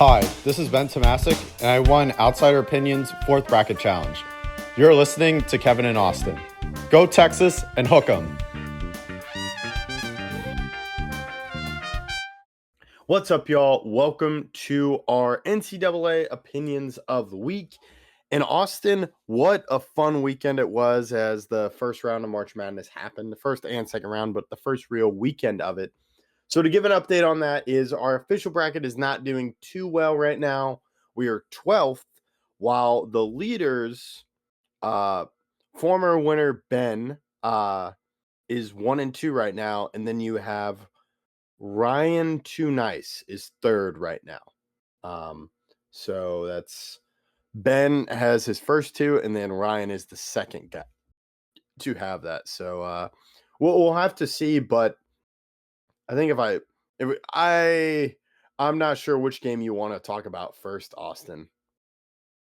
Hi, this is Ben Tomasic, and I won Outsider Opinions 4th Bracket Challenge. You're listening to Kevin and Austin. Go Texas and hook 'em. What's up, y'all? Welcome to our NCAA Opinions of the Week. And Austin, what a fun weekend it was as the first round of March Madness happened. The first and second round, but the first real weekend of it. So to give an update on that is our official bracket is not doing too well right now. We are 12th, while the leaders, former winner Ben, is 1-2 right now. And then you have Ryan Too Nice is third right now. So that's Ben has his first two, and then Ryan is the second guy to have that. So we'll have to see, but I think I'm not sure which game you want to talk about first, Austin.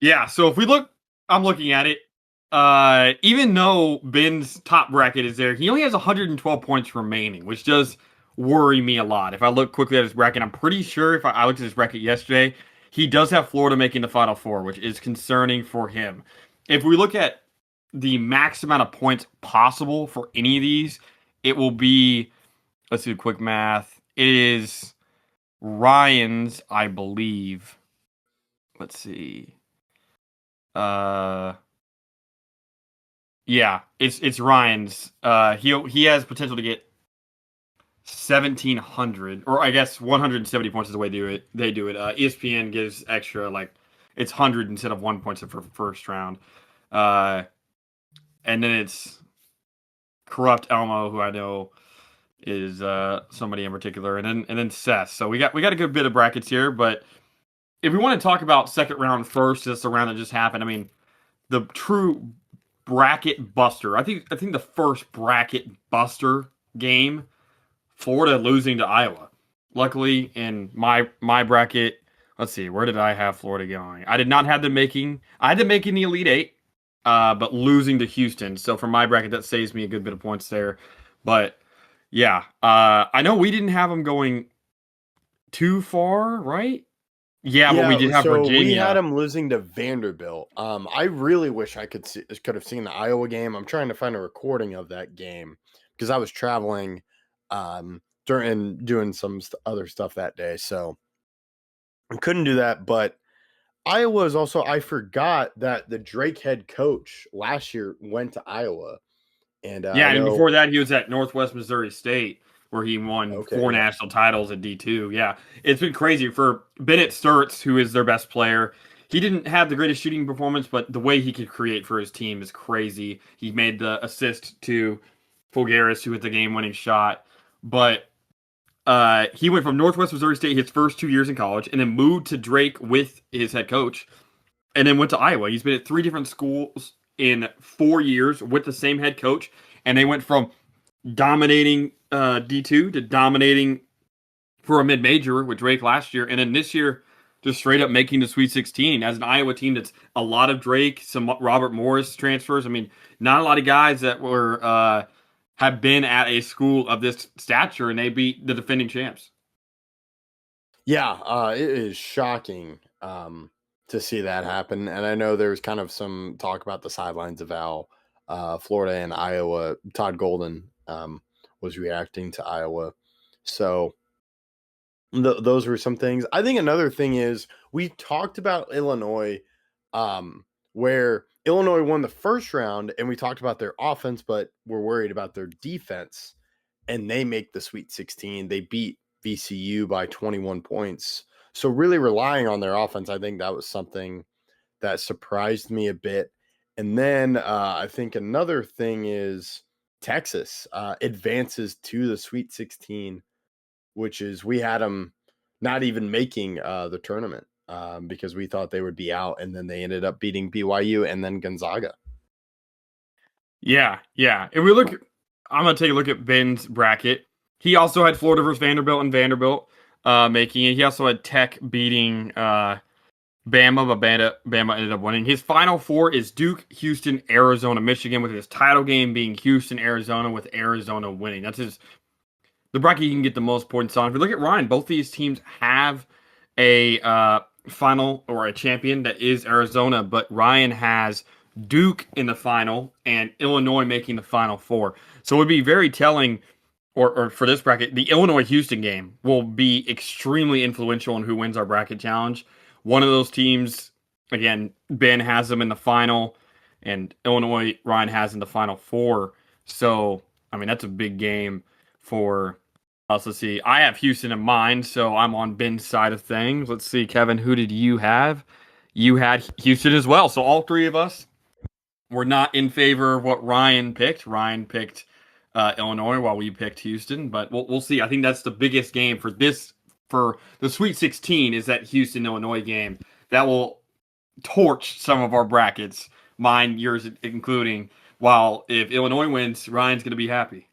Yeah, so if we look, I'm looking at it. Even though Ben's top bracket is there, he only has 112 points remaining, which does worry me a lot. If I look quickly at his bracket, I'm pretty sure if I looked at his bracket yesterday, he does have Florida making the Final Four, which is concerning for him. If we look at the max amount of points possible for any of these, it will be, let's do quick math. It is Ryan's, I believe. Let's see. Yeah, it's Ryan's. He has potential to get 1,700, or I guess 170 points is the way they do it. ESPN gives extra, like, it's 100 instead of 1 point for first round. And then it's Corrupt Elmo, who I know is somebody in particular, and then Seth. So we got a good bit of brackets here, but if we want to talk about second round first, that's the round that just happened. I mean, the true bracket buster. I think the first bracket buster game, Florida losing to Iowa. Luckily, in my bracket, let's see, where did I have Florida going? I did not have them making. I had them making the Elite Eight, but losing to Houston. So for my bracket, that saves me a good bit of points there. But yeah, I know we didn't have them going too far, right? Yeah, but we did have Virginia. We had them losing to Vanderbilt. I really wish I could have seen the Iowa game. I'm trying to find a recording of that game because I was traveling during doing some other stuff that day, so I couldn't do that. But Iowa is also, I forgot that the Drake head coach last year went to Iowa, and and before that he was at Northwest Missouri State, where he won 4 national titles at D2. Yeah, it's been crazy for Bennett Sturts, who is their best player. He didn't have the greatest shooting performance, but the way he could create for his team is crazy. He made the assist to Fulgaris, who hit the game-winning shot. But he went from Northwest Missouri State his first 2 years in college, and then moved to Drake with his head coach, and then went to Iowa. He's been at 3 different schools in 4 years with the same head coach, and they went from dominating D2 to dominating for a mid-major with Drake last year, and then this year just straight up making the Sweet 16 as an Iowa team that's a lot of Drake, some Robert Morris transfers. I mean, not a lot of guys that were have been at a school of this stature, and they beat the defending champs. Yeah, it is shocking to see that happen, and I know there's kind of some talk about the sidelines of how Florida and Iowa. Todd Golden was reacting to Iowa. So those were some things. I think another thing is we talked about Illinois, where Illinois won the first round, and we talked about their offense, but we're worried about their defense, and they make the Sweet 16. They beat VCU by 21 points. So really relying on their offense, I think that was something that surprised me a bit. And then I think another thing is Texas advances to the Sweet 16, which is we had them not even making the tournament because we thought they would be out, and then they ended up beating BYU and then Gonzaga. Yeah. If we look, I'm going to take a look at Ben's bracket. He also had Florida versus Vanderbilt and Vanderbilt making it. He also had Tech beating Bama, but Bama ended up winning. His Final Four is Duke, Houston, Arizona, Michigan, with his title game being Houston, Arizona, with Arizona winning. That's the bracket you can get the most points on. If you look at Ryan, both these teams have a final or a champion that is Arizona, but Ryan has Duke in the final and Illinois making the Final Four. So it would be very telling, or for this bracket, the Illinois-Houston game will be extremely influential in who wins our bracket challenge. One of those teams, again, Ben has them in the final, and Illinois, Ryan has in the Final Four. So, I mean, that's a big game for us. Let's see. I have Houston in mind, so I'm on Ben's side of things. Let's see, Kevin, who did you have? You had Houston as well. So all three of us were not in favor of what Ryan picked. Ryan picked Illinois while we picked Houston, but we'll see. I think that's the biggest game for the Sweet 16 is that Houston-Illinois game. That will torch some of our brackets, mine, yours including. While if Illinois wins, Ryan's going to be happy.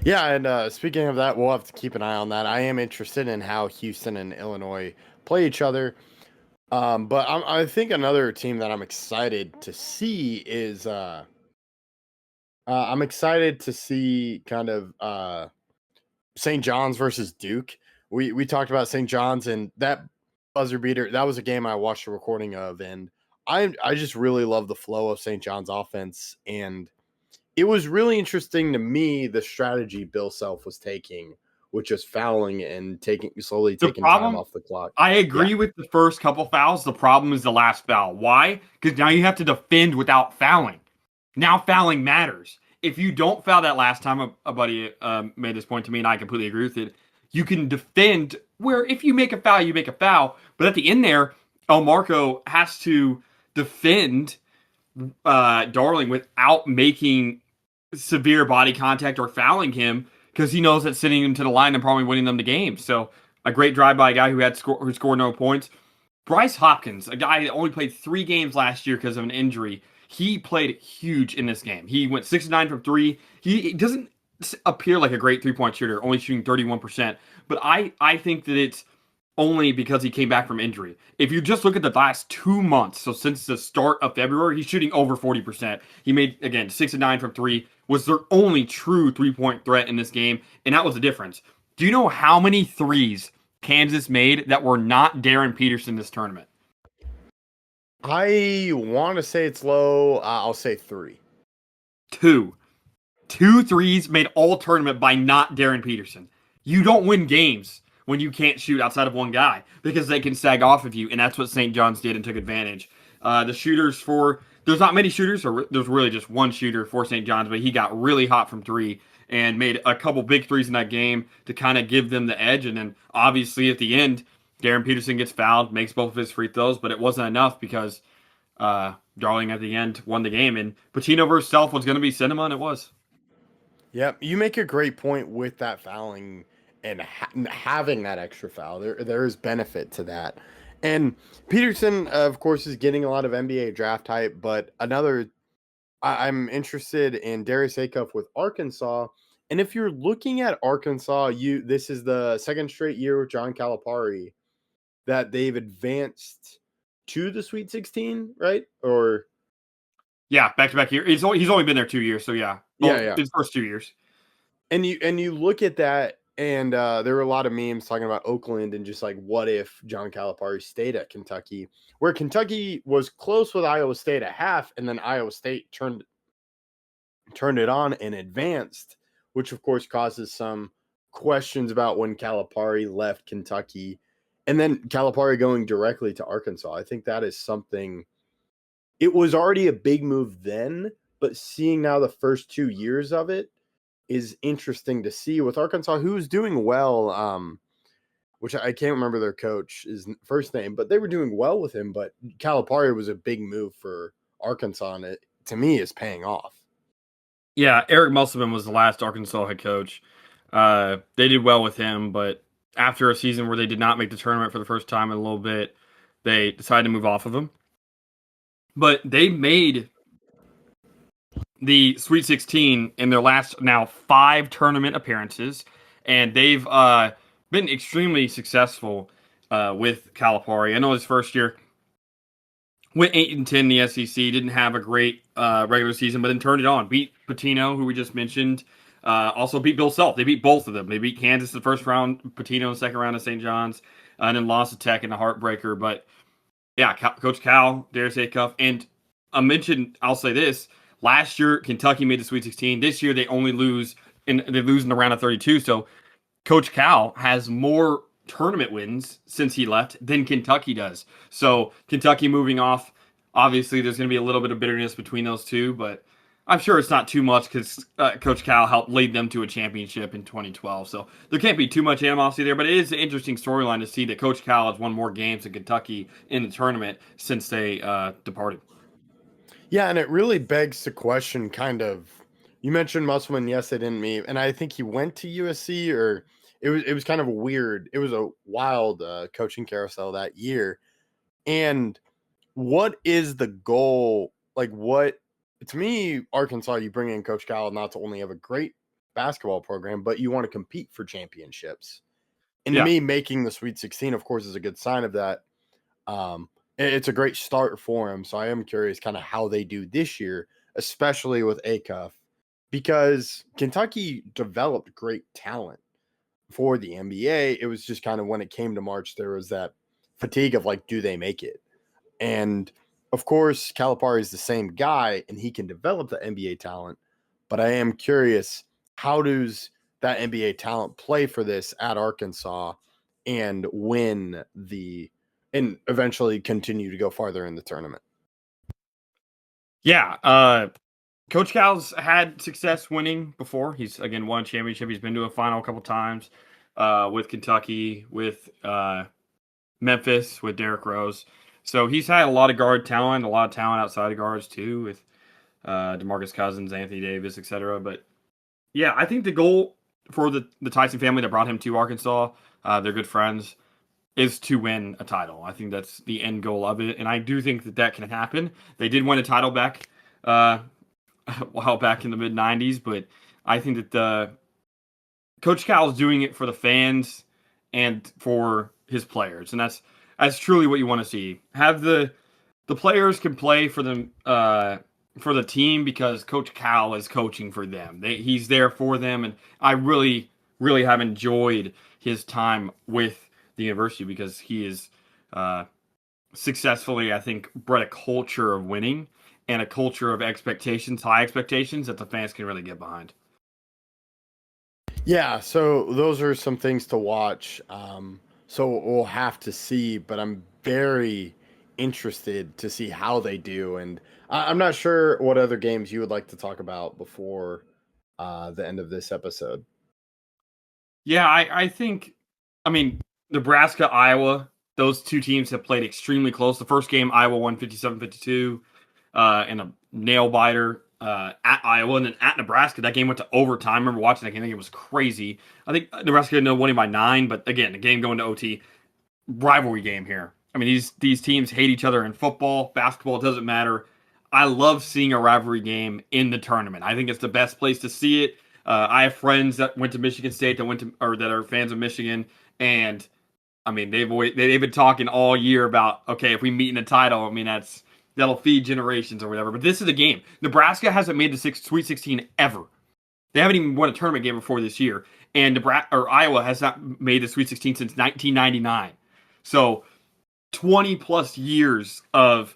Yeah, and speaking of that, we'll have to keep an eye on that. I am interested in how Houston and Illinois play each other. But I think another team that I'm excited to see is I'm excited to see kind of St. John's versus Duke. We talked about St. John's and that buzzer beater. That was a game I watched a recording of, and I just really love the flow of St. John's offense, and it was really interesting to me the strategy Bill Self was taking, which is fouling and taking time off the clock. I agree with the first couple fouls. The problem is the last foul. Why? Because now you have to defend without fouling. Now fouling matters. If you don't foul that last time, a buddy made this point to me, and I completely agree with it. You can defend where if you make a foul, you make a foul. But at the end there, El Marco has to defend Darling without making severe body contact or fouling him because he knows that sending him to the line and probably winning them the game. So a great drive by a guy who scored no points. Bryce Hopkins, a guy that only played 3 games last year because of an injury. He played huge in this game. He went 6-9 from 3. He doesn't appear like a great 3-point shooter, only shooting 31%. But I think that it's only because he came back from injury. If you just look at the last 2 months, so since the start of February, he's shooting over 40%. He made, again, 6-9 from 3, was their only true 3-point threat in this game, and that was the difference. Do you know how many threes Kansas made that were not Darren Peterson this tournament? I want to say it's low. I'll say 3. 2. 2 threes made all tournament by not Darren Peterson. You don't win games when you can't shoot outside of one guy because they can sag off of you, and that's what St. John's did and took advantage. The shooters there's not many shooters, or there's really just one shooter for St. John's, but he got really hot from 3 and made a couple big threes in that game to kind of give them the edge. And then obviously at the end, Darren Peterson gets fouled, makes both of his free throws, but it wasn't enough because Darling at the end won the game. And Patino versus Self was going to be cinema, and it was. Yep, you make a great point with that fouling and having that extra foul. There is benefit to that. And Peterson, of course, is getting a lot of NBA draft hype, but I'm interested in Darius Acuff with Arkansas. And if you're looking at Arkansas, this is the second straight year with John Calipari that they've advanced to the Sweet 16, right? Or yeah, back-to-back year. He's only been there 2 years, so yeah. Yeah. His first 2 years. And you look at that, and there were a lot of memes talking about Oakland and just like, what if John Calipari stayed at Kentucky, where Kentucky was close with Iowa State at half, and then Iowa State turned it on and advanced, which of course causes some questions about when Calipari left Kentucky, and then Calipari going directly to Arkansas. I think that is something. It was already a big move then, but seeing now the first 2 years of it is interesting to see with Arkansas, who's doing well, which I can't remember their coach's first name, but they were doing well with him. But Calipari was a big move for Arkansas, and it, to me, is paying off. Yeah, Eric Musselman was the last Arkansas head coach. They did well with him, but after a season where they did not make the tournament for the first time in a little bit, they decided to move off of him. But they made the Sweet 16 in their last now 5 tournament appearances, and they've been extremely successful with Calipari. I know his first year went 8-10 in the SEC, didn't have a great regular season, but then turned it on. Beat Patino, who we just mentioned, Also beat Bill Self. They beat both of them. They beat Kansas in the first round, Pitino in the second round of St. John's, and then lost to Tech in the heartbreaker. But yeah, Coach Cal, Darius Acuff, and I'll say this: last year Kentucky made the Sweet 16. This year they only lose in the round of 32. So Coach Cal has more tournament wins since he left than Kentucky does. So Kentucky moving off, obviously there's going to be a little bit of bitterness between those two, but I'm sure it's not too much because Coach Cal helped lead them to a championship in 2012. So there can't be too much animosity there, but it is an interesting storyline to see that Coach Cal has won more games than Kentucky in the tournament since they departed. Yeah, and it really begs the question, kind of. You mentioned Musselman. Yes, they didn't meet, and I think he went to USC, or it was kind of a weird. It was a wild coaching carousel that year. And what is the goal? Like, what to me, Arkansas, you bring in Coach Cal not to only have a great basketball program, but you want to compete for championships. And to me, making the Sweet 16, of course, is a good sign of that. It's a great start for him. So I am curious kind of how they do this year, especially with Acuff, because Kentucky developed great talent for the NBA. It was just kind of when it came to March, there was that fatigue of like, do they make it? And of course, Calipari is the same guy and he can develop the NBA talent. But I am curious, how does that NBA talent play for this at Arkansas and win and eventually continue to go farther in the tournament? Yeah, Coach Cal's had success winning before. He's, again, won a championship. He's been to a final a couple times with Kentucky, with Memphis, with Derrick Rose. So he's had a lot of guard talent, a lot of talent outside of guards too, with DeMarcus Cousins, Anthony Davis, etc. But yeah, I think the goal for the Tyson family that brought him to Arkansas, they're good friends, is to win a title. I think that's the end goal of it, and I do think that can happen. They did win a title back a while back in the mid '90s, but I think that Coach Cal is doing it for the fans and for his players, and that's truly what you want to see. Have the players can play for them for the team because Coach Cal is coaching for them. He's there for them, and I really, really have enjoyed his time with the university because he is successfully, I think, bred a culture of winning and a culture of expectations, high expectations that the fans can really get behind. Yeah, so those are some things to watch. So we'll have to see, but I'm very interested to see how they do. And I'm not sure what other games you would like to talk about before the end of this episode. Yeah, I think, Nebraska, Iowa, those two teams have played extremely close. The first game, Iowa won 57-52 in a nail biter at Iowa, and then at Nebraska, that game went to overtime. I remember watching that game. I think it was crazy. I think Nebraska ended up winning by 9, but again, the game going to OT. Rivalry game here. I mean, these teams hate each other in football, basketball, it doesn't matter. I love seeing a rivalry game in the tournament. I think it's the best place to see it. I have friends that went to Michigan State that are fans of Michigan, and I mean they've been talking all year about, okay, if we meet in a title, I mean that'll feed generations or whatever. But this is a game. Nebraska hasn't made the Sweet 16 ever. They haven't even won a tournament game before this year, and Iowa has not made the Sweet 16 since 1999. So 20 plus years of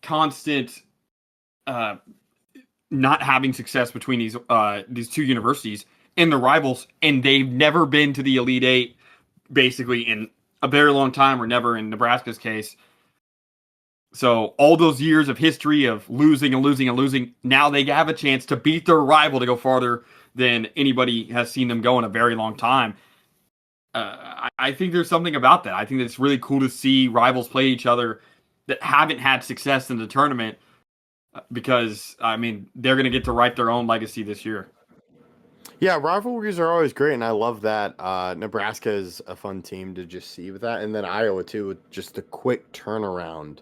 constant not having success between these two universities and the rivals, and they've never been to the Elite Eight basically in a very long time, or never in Nebraska's case. So all those years of history of losing and losing and losing, now they have a chance to beat their rival to go farther than anybody has seen them go in a very long time. I think there's something about that. I think it's really cool to see rivals play each other that haven't had success in the tournament, because, I mean, they're going to get to write their own legacy this year. Yeah, rivalries are always great, and I love that. Nebraska is a fun team to just see with that. And then Iowa, too, with just a quick turnaround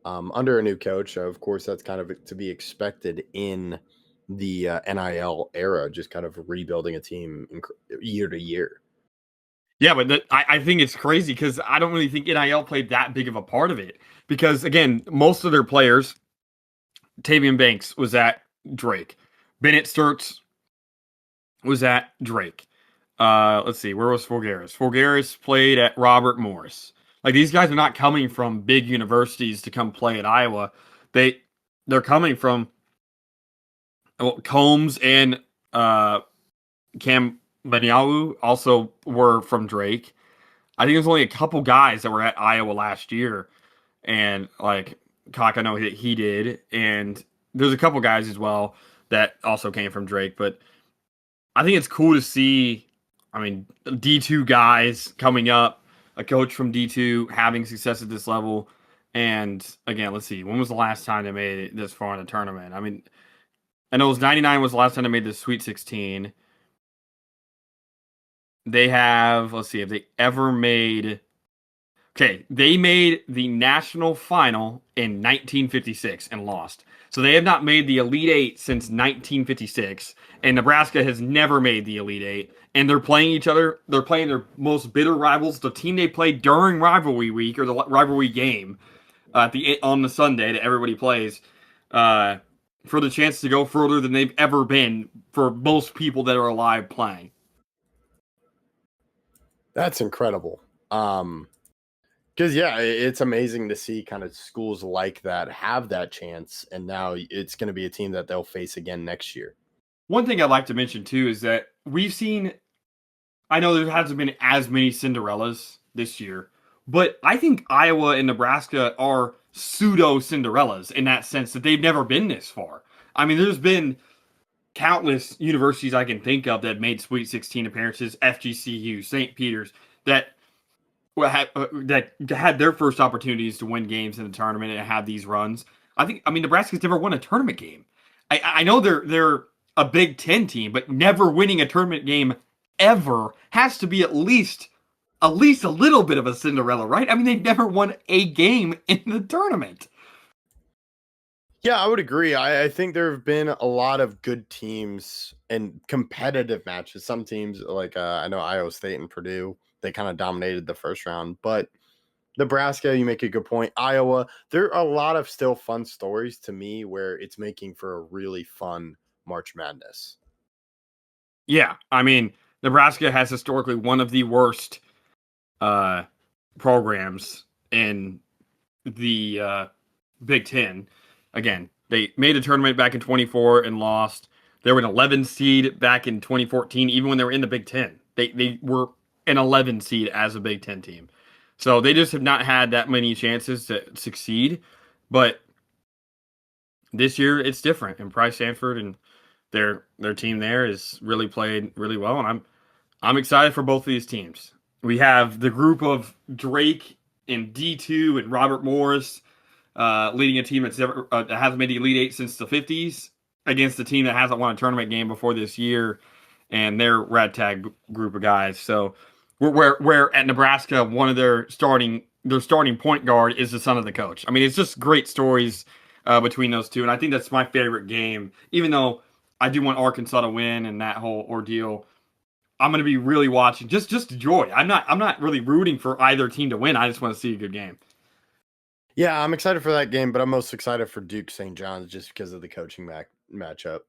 under a new coach. Of course, that's kind of to be expected in the NIL era, just kind of rebuilding a team year to year. Yeah, but I think it's crazy because I don't really think NIL played that big of a part of it. Because, again, most of their players, Tavian Banks was at Drake. Bennett Sturts, was at Drake. Let's see, where was Fulgaris? Fulgaris played at Robert Morris. Like, these guys are not coming from big universities to come play at Iowa. They're coming from Combs and Cam Banyawu also were from Drake. I think there's only a couple guys that were at Iowa last year, and like Cock, I know he did, and there's a couple guys as well that also came from Drake. But I think it's cool to see. I mean, D2 guys coming up, a coach from D2 having success at this level, and again, let's see, when was the last time they made it this far in the tournament? I mean, I know it was 99 was the last time they made the Sweet 16. They have, let's see, if they ever made. Okay, they made the national final in 1956 and lost. So they have not made the Elite Eight since 1956, and Nebraska has never made the Elite Eight. And they're playing each other. They're playing their most bitter rivals, the team they played during rivalry week or the rivalry game on the Sunday that everybody plays, for the chance to go further than they've ever been for most people that are alive playing. That's incredible. Because, yeah, it's amazing to see kind of schools like that have that chance, and now it's going to be a team that they'll face again next year. One thing I'd like to mention, too, is that we've seen, I know there hasn't been as many Cinderellas this year, but I think Iowa and Nebraska are pseudo-Cinderellas in that sense that they've never been this far. I mean, there's been countless universities I can think of that made Sweet 16 appearances, FGCU, St. Peter's, that had their first opportunities to win games in the tournament and have these runs. I mean, Nebraska's never won a tournament game. I know they're a Big Ten team, but never winning a tournament game ever has to be at least a little bit of a Cinderella, right? I mean, they've never won a game in the tournament. Yeah, I would agree. I think there have been a lot of good teams and competitive matches. Some teams, like I know Iowa State and Purdue, they kind of dominated the first round. But Nebraska, you make a good point. Iowa, there are a lot of still fun stories to me where it's making for a really fun March Madness. Yeah, I mean, Nebraska has historically one of the worst programs in the Big Ten. Again, they made a tournament back in 24 and lost. They were an 11 seed back in 2014, even when they were in the Big Ten. They were an 11 seed as a Big Ten team. So they just have not had that many chances to succeed. But this year it's different. And Price Sanford and their team there is really played really well. And I'm excited for both of these teams. We have the group of Drake and D2 and Robert Morris leading a team that's never that hasn't made the Elite Eight since the 50s against a team that hasn't won a tournament game before this year, and their ragtag group of guys. So where at Nebraska, one of their starting point guard is the son of the coach. I mean, it's just great stories between those two, and I think that's my favorite game. Even though I do want Arkansas to win and that whole ordeal, I'm going to be really watching just joy. I'm not really rooting for either team to win. I just want to see a good game. Yeah, I'm excited for that game, but I'm most excited for Duke St. John's just because of the coaching matchup.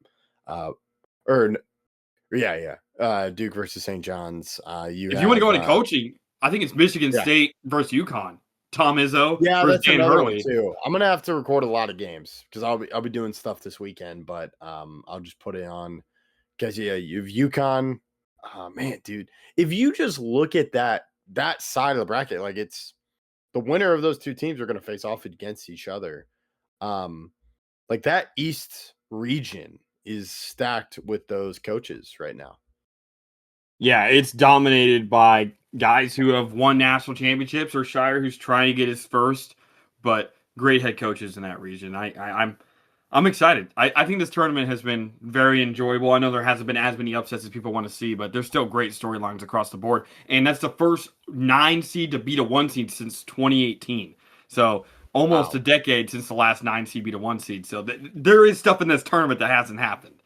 Duke versus St. John's. If you want to go into coaching, I think it's Michigan State versus UConn. Tom Izzo versus Dan Hurley. Too. I'm gonna have to record a lot of games because I'll be doing stuff this weekend, but I'll just put it on because you've UConn. Oh, man, dude, if you just look at that side of the bracket, like it's the winner of those two teams are going to face off against each other. Like that East region is stacked with those coaches right now. Yeah, it's dominated by guys who have won national championships or Shire who's trying to get his first, but great head coaches in that region. I'm excited. I think this tournament has been very enjoyable. I know there hasn't been as many upsets as people want to see, but there's still great storylines across the board. And that's the first 9 seed to beat a 1 seed since 2018. So almost a decade since the last 9 seed beat a 1 seed. So there is stuff in this tournament that hasn't happened.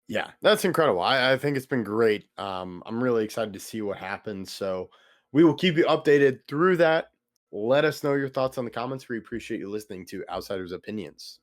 Yeah, that's incredible. I think it's been great. I'm really excited to see what happens. So we will keep you updated through that. Let us know your thoughts on the comments. We appreciate you listening to Outsiders Opinions.